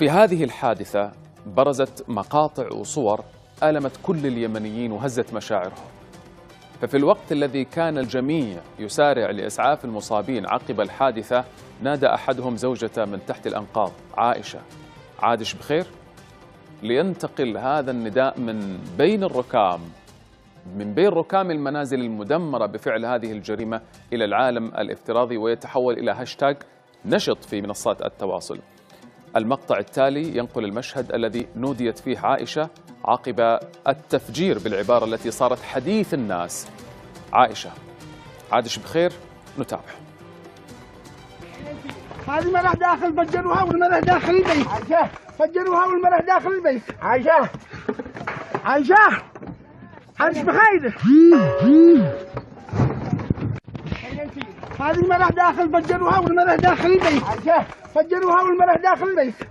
في هذه الحادثة برزت مقاطع وصور ألمت كل اليمنيين وهزت مشاعرهم. ففي الوقت الذي كان الجميع يسارع لإسعاف المصابين عقب الحادثة، نادى أحدهم زوجته من تحت الأنقاض: عائشة، عادش بخير؟ لينتقل هذا النداء من بين ركام المنازل المدمرة بفعل هذه الجريمة إلى العالم الافتراضي، ويتحول إلى هاشتاج نشط في منصات التواصل. المقطع التالي ينقل المشهد الذي نوديت فيه عائشة عقب التفجير بالعبارة التي صارت حديث الناس: عائشة، عادش بخير؟ نتابع. هذه مرة داخل فجروها والمرة داخل البيت. عائشة، فجروها والمرة داخل البيت. عائشة، عائشة، عادش بخير؟ هذه مرة داخل فجروها والمرة داخل البيت. عائشة، فجروها والمرة داخل البيت.